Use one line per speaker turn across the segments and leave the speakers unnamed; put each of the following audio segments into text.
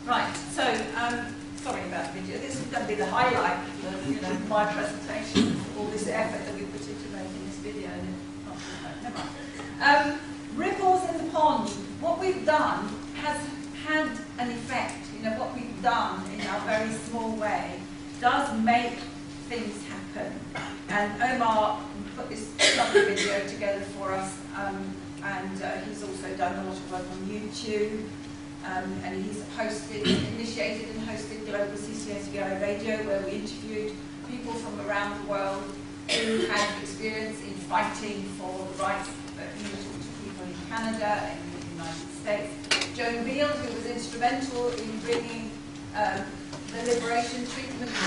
Right, so, sorry about the video. This is going to be the highlight of my presentation, all this effort that we put into making this video. Never mind. Ripples in the pond. What we've done has had an effect. What we've done in our very small way does make things happen. And Omar put this lovely video together for us, and he's also done a lot of work on YouTube. And he's initiated and hosted Global CCSVI Radio, where we interviewed people from around the world who had experience in fighting for the rights of people in Canada and in the United States. Joan Beale, who was instrumental in bringing the liberation treatment to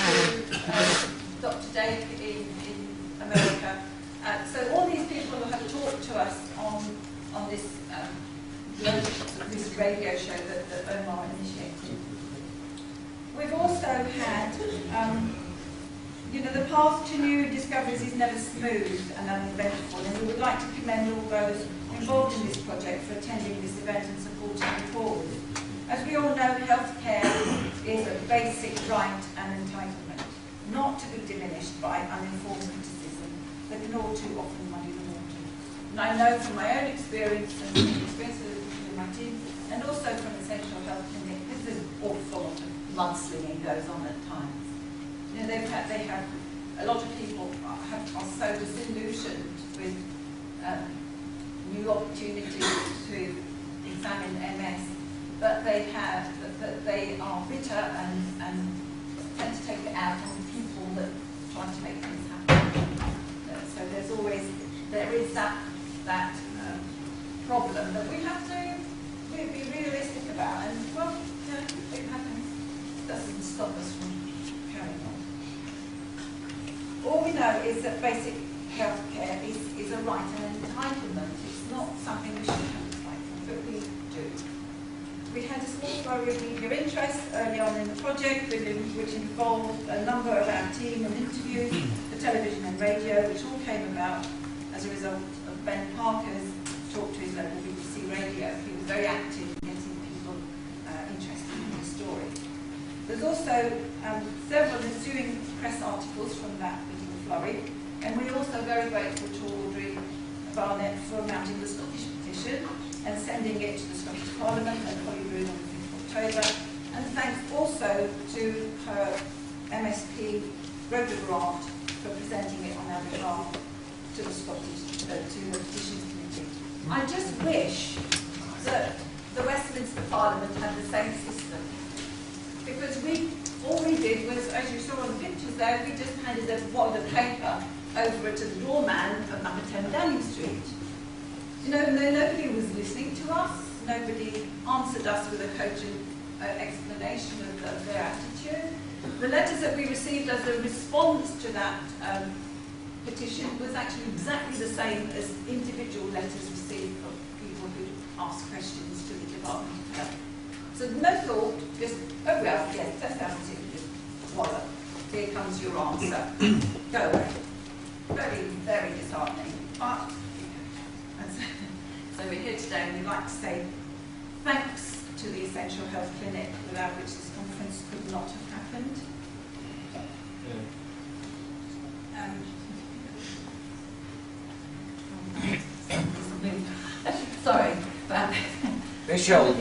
Dr. Dake in America. So all these people have talked to us on this this radio show that Omar initiated. We've also had, the path to new discoveries is never smooth and uneventful, and we would like to commend all those involved in this project for attending this event and supporting it forward. As we all know, healthcare is a basic right and entitlement, not to be diminished by uninformed criticism that can all too often muddy the water. And I know from my own experience and the experience of my team, and also from Essential Health Clinic, this is an awful lot of mudslinging goes on at times. They have a lot of people are so disillusioned with new opportunities to examine MS, but they are bitter and tend to take it out on people that try to make things happen. So there is that problem that we have to be realistic about, and it happens. Doesn't stop us from carrying on. All we know is that basic health care is a right and an entitlement. It's not something we should have to fight for, but we do. We had a small flurry of media interest early on in the project, which involved a number of our team and interviews for television and radio, which all came about as a result of Ben Parker's talk to his local BBC radio. He was very active in getting people interested in the story. There's also several ensuing press articles from that little flurry, and we're also very grateful to Audrey Barnett for mounting the Scottish petition and sending it to the Scottish Parliament and Holyrood on the 5th of October. And thanks also to her MSP Rhoda Grant for presenting it on our behalf to the Petitions Committee. I just wish that the Westminster Parliament had the same system, because all we did was, as you saw on the pictures there, we just handed a wad of paper over to the doorman of number 10 Downing Street. Nobody was listening to us, nobody answered us with a cogent explanation of their attitude. The letters that we received as a response to that petition was actually exactly the same as individual letters received from people who asked questions to the Department of Health. So no thought, just, oh well, yes, that's how it is, just wallop. Here comes your answer. Go away. Very, very disheartening. But, so we're here today, and we'd like to say thanks to the Essential Health Clinic, without which this conference could not have happened. Sorry, but
Michelle,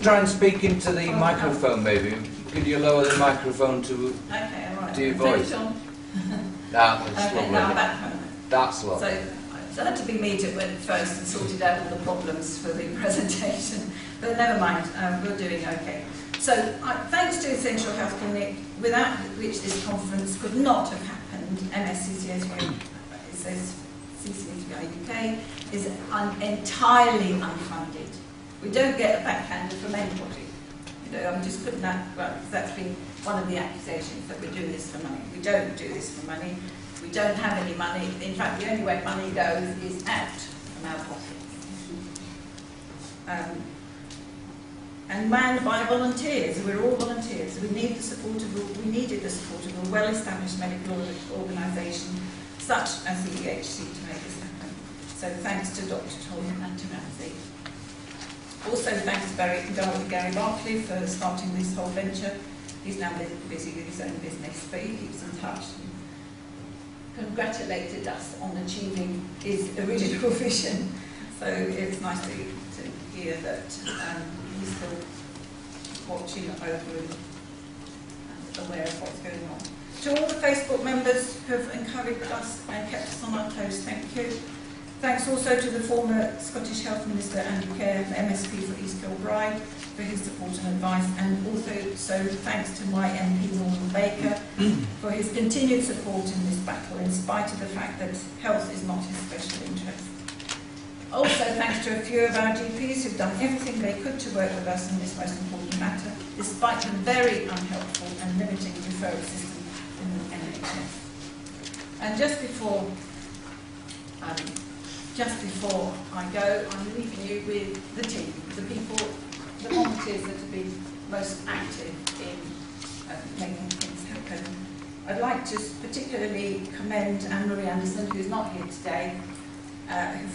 try and speak into the microphone, maybe. Could you lower the microphone to your voice? That's lovely. That's lovely.
So it had to be me that went first and sorted out all the problems for the presentation, but never mind, we're doing okay. So thanks to Essential Health Clinic, without which this conference could not have happened, MSCCSVI, it says CCSVI UK, is entirely unfunded. We don't get a backhander from anybody. I'm just putting that, well, that's been one of the accusations, that we're doing this for money. We don't do this for money. We don't have any money. In fact, the only way money goes is out from our pockets. And manned by volunteers. We're all volunteers. We needed the support of a well-established medical organisation such as the TEHC to make this happen. So thanks to Dr. Tom and to Ramsey. Also thanks to Gary Barclay for starting this whole venture. He's now busy with his own business, but he keeps in touch and congratulated us on achieving his original vision. So it's nice to hear that he's still watching over and aware of what's going on. To all the Facebook members who have encouraged us and kept us on our toes, thank you. Thanks also to the former Scottish Health Minister Andrew Kerr, MSP for East Kilbride, for his support and advice, and also thanks to my MP Norman Baker for his continued support in this battle, in spite of the fact that health is not his special interest. Also thanks to a few of our GPs who've done everything they could to work with us in this most important matter, despite the very unhelpful and limiting referral system in the NHS. And just before I go, I'm leaving you with the team, the people, the volunteers that have been most active in making things happen. I'd like to particularly commend Anne-Marie Anderson, who's not here today,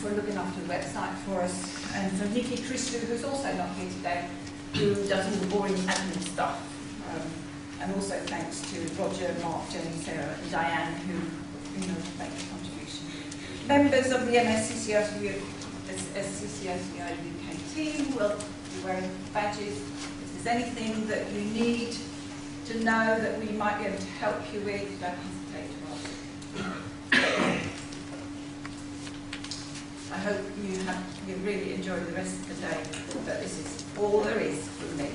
for looking after the website for us, and for Nikki Christou, who's also not here today, who does all the boring admin stuff. And also thanks to Roger, Mark, Jenny, Sarah, and Diane, who make a contribution. Members of the MSCCI UK team will be wearing badges. If there's anything that you need to know that we might be able to help you with, don't hesitate to ask. I hope you really enjoy the rest of the day, but this is all there is from me.